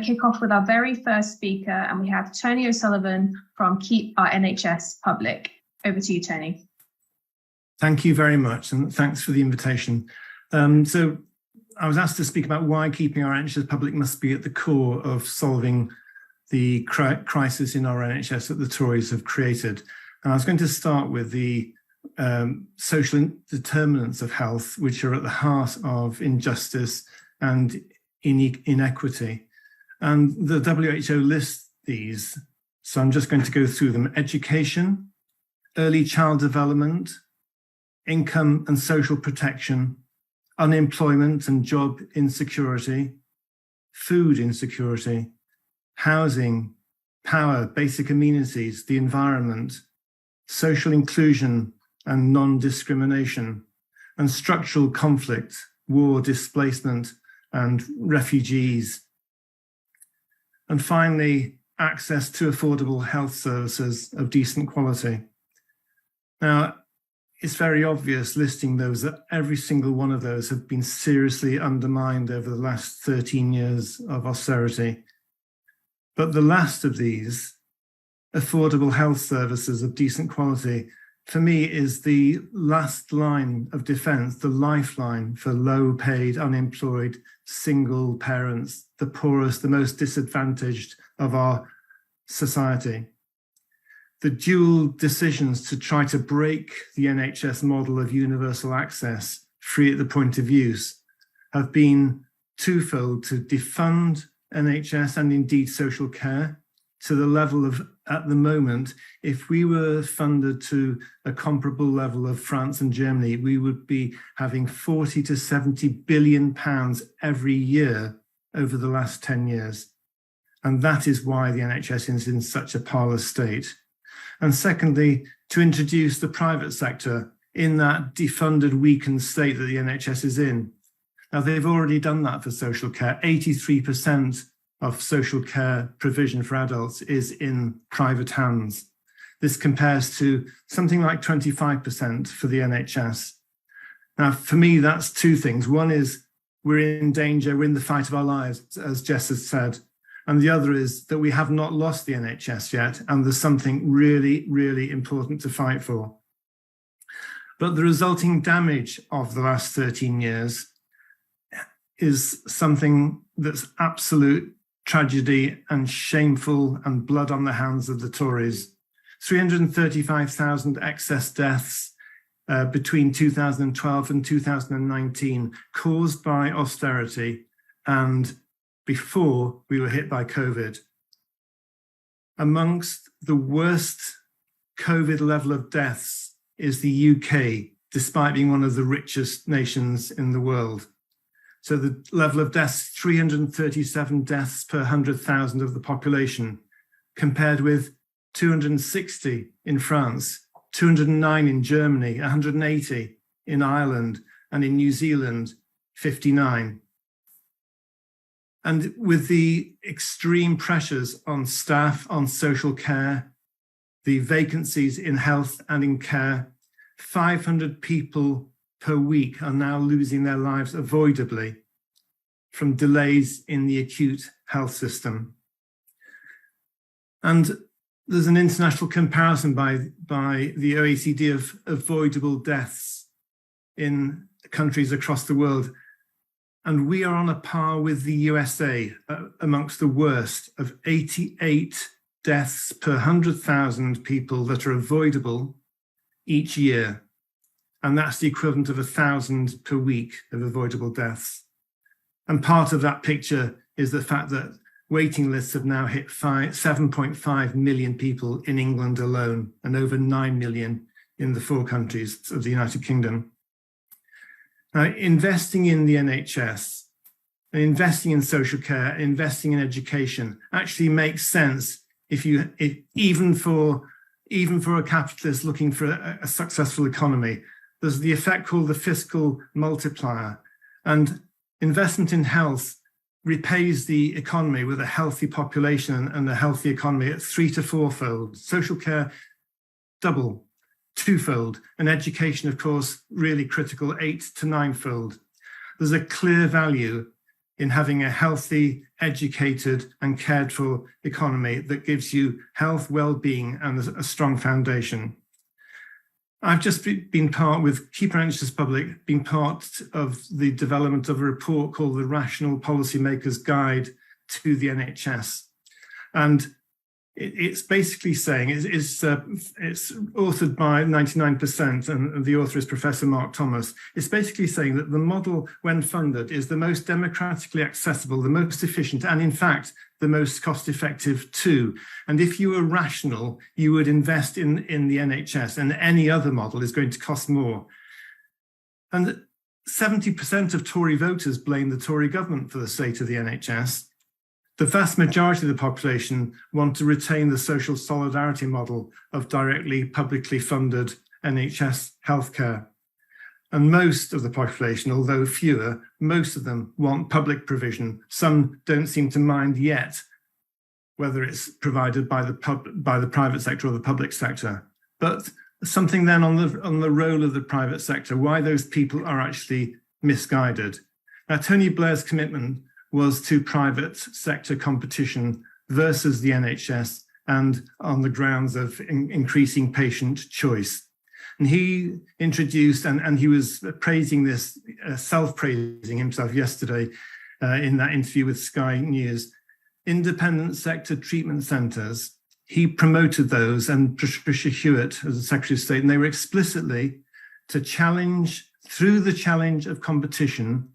to kick off with our very first speaker, and we have Tony O'Sullivan from Keep Our NHS Public. Over to you, Tony. Thank you very much, and thanks for the invitation. So I was asked to speak about why keeping our NHS public must be at the core of solving the crisis in our NHS that the Tories have created. And I was going to start with the social determinants of health, which are at the heart of injustice and inequity. And the WHO lists these, so I'm just going to go through them. Education, early child development, income and social protection, unemployment and job insecurity, food insecurity, housing, power, basic amenities, the environment, social inclusion and non-discrimination, and structural conflict, war, displacement, and refugees. And finally, access to affordable health services of decent quality. Now, it's very obvious listing those that every single one of those have been seriously undermined over the last 13 years of austerity. But the last of these, affordable health services of decent quality, for me is the last line of defence, the lifeline for low-paid, unemployed, single parents, the poorest, the most disadvantaged of our society. The dual decisions to try to break the NHS model of universal access, free at the point of use, have been twofold: to defund NHS and indeed social care to the level of, at the moment, if we were funded to a comparable level of France and Germany, we would be having 40 to 70 billion pounds every year over the last 10 years. And that is why the NHS is in such a parlous state. And secondly, to introduce the private sector in that defunded, weakened state that the NHS is in. Now, they've already done that for social care. 83% of social care provision for adults is in private hands. This compares to something like 25% for the NHS. Now, for me, that's two things. One is we're in danger, we're in the fight of our lives, as Jess has said. And the other is that we have not lost the NHS yet, and there's something really, really important to fight for. But the resulting damage of the last 13 years is something that's absolute tragedy and shameful and blood on the hands of the Tories. 335,000 excess deaths between 2012 and 2019 caused by austerity and before we were hit by COVID. Amongst the worst COVID level of deaths is the UK, despite being one of the richest nations in the world. So the level of deaths, 337 deaths per 100,000 of the population, compared with 260 in France, 209 in Germany, 180 in Ireland, and in New Zealand, 59. And with the extreme pressures on staff, on social care, the vacancies in health and in care, 500 people per week are now losing their lives avoidably from delays in the acute health system. And there's an international comparison by the OECD of avoidable deaths in countries across the world. And we are on a par with the USA amongst the worst of 88 deaths per 100,000 people that are avoidable each year. And that's the equivalent of 1,000 per week of avoidable deaths. And part of that picture is the fact that waiting lists have now hit 7.5 million people in England alone, and over 9 million in the 4 countries of the United Kingdom. Now, investing in the NHS, and investing in social care, investing in education actually makes sense even for a capitalist looking for a successful economy. There's the effect called the fiscal multiplier, and investment in health repays the economy with a healthy population and a healthy economy at 3 to 4-fold. Social care, double, 2-fold. And education, of course, really critical, 8 to 9-fold. There's a clear value in having a healthy, educated and cared for economy that gives you health, well-being and a strong foundation. I've just been part with Keep Our NHS Public, been part of the development of a report called the Rational Policymakers Guide to the NHS. And it's basically saying, it's authored by 99%, and the author is Professor Mark Thomas. It's basically saying that the model, when funded, is the most democratically accessible, the most efficient, and in fact, the most cost-effective too. And if you were rational, you would invest in the NHS, and any other model is going to cost more. And 70% of Tory voters blame the Tory government for the state of the NHS. The vast majority of the population want to retain the social solidarity model of directly publicly funded NHS healthcare. And most of the population, although fewer, most of them want public provision. Some don't seem to mind yet whether it's provided by the private sector or the public sector. But something then on the role of the private sector, why those people are actually misguided. Now, Tony Blair's commitment was to private sector competition versus the NHS and on the grounds of increasing patient choice. And he introduced, and he was praising this, self-praising himself yesterday in that interview with Sky News, independent sector treatment centres. He promoted those, and Patricia Hewitt as the Secretary of State, and they were explicitly to challenge, through the challenge of competition,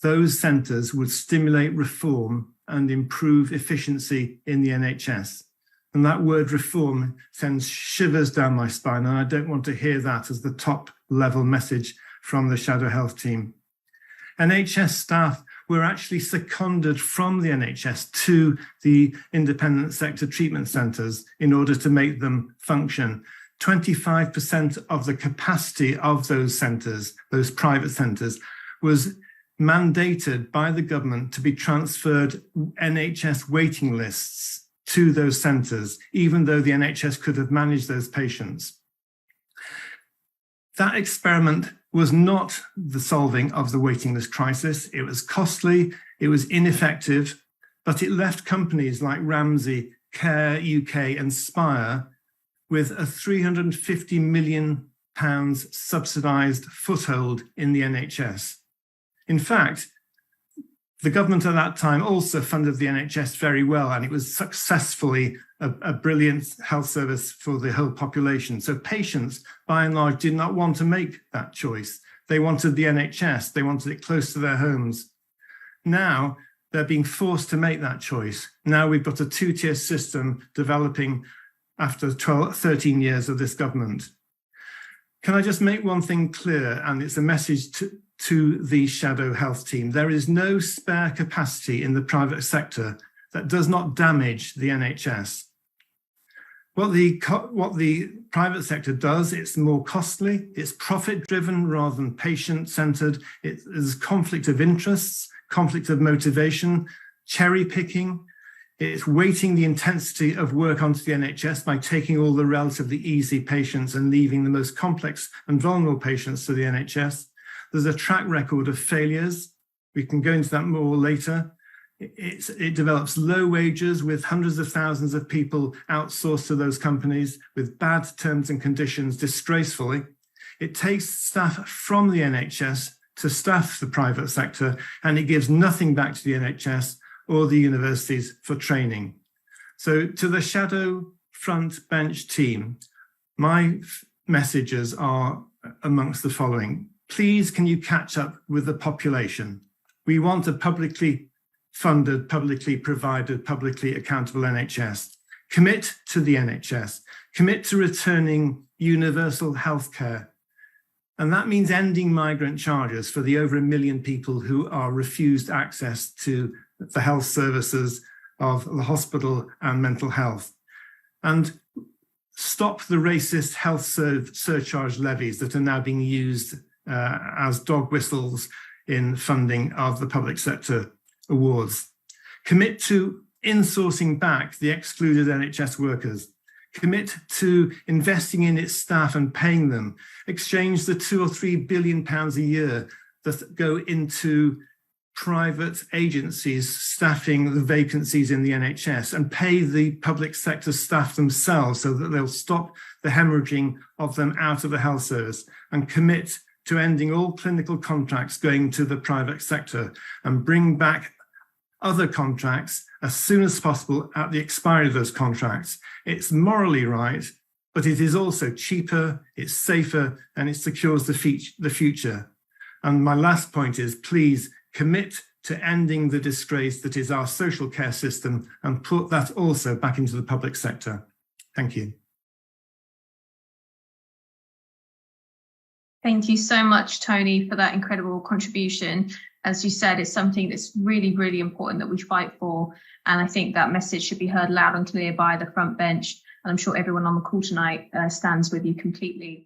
those centres would stimulate reform and improve efficiency in the NHS. And that word reform sends shivers down my spine, and I don't want to hear that as the top level message from the Shadow Health team. NHS staff were actually seconded from the NHS to the independent sector treatment centres in order to make them function. 25% of the capacity of those centres, those private centres, was mandated by the government to be transferred NHS waiting lists to those centres, even though the NHS could have managed those patients. That experiment was not the solving of the waiting list crisis. It was costly, it was ineffective, but it left companies like Ramsay, Care UK and Spire with a £350 million subsidised foothold in the NHS. In fact, the government at that time also funded the NHS very well, and it was successfully a brilliant health service for the whole population. So patients, by and large, did not want to make that choice. They wanted the NHS. They wanted it close to their homes. Now they're being forced to make that choice. Now we've got a two-tier system developing after 13 years of this government. Can I just make one thing clear, and it's a message to the Shadow Health team. There is no spare capacity in the private sector that does not damage the NHS. What the private sector does, it's more costly, it's profit-driven rather than patient-centred, there's conflict of interests, conflict of motivation, cherry-picking, it's weighting the intensity of work onto the NHS by taking all the relatively easy patients and leaving the most complex and vulnerable patients to the NHS. There's a track record of failures. We can go into that more later. It develops low wages with hundreds of thousands of people outsourced to those companies with bad terms and conditions, disgracefully. It takes staff from the NHS to staff the private sector, and it gives nothing back to the NHS or the universities for training. So to the Shadow front bench team, my messages are amongst the following. Please, can you catch up with the population? We want a publicly funded, publicly provided, publicly accountable NHS. Commit to the NHS. Commit to returning universal healthcare. And that means ending migrant charges for the over 1 million people who are refused access to the health services of the hospital and mental health. And stop the racist health surcharge levies that are now being used as dog whistles in funding of the public sector awards. Commit to insourcing back the excluded NHS workers. Commit to investing in its staff and paying them. Exchange the £2 or £3 billion a year that go into private agencies staffing the vacancies in the NHS and pay the public sector staff themselves so that they'll stop the hemorrhaging of them out of the health service, and commit to ending all clinical contracts going to the private sector and bring back other contracts as soon as possible at the expiry of those contracts. It's morally right, but it is also cheaper, it's safer, and it secures the future. And my last point is, please commit to ending the disgrace that is our social care system and put that also back into the public sector. Thank you. Thank you so much, Tony, for that incredible contribution. As you said, it's something that's really, really important that we fight for. And I think that message should be heard loud and clear by the front bench. And I'm sure everyone on the call tonight stands with you completely.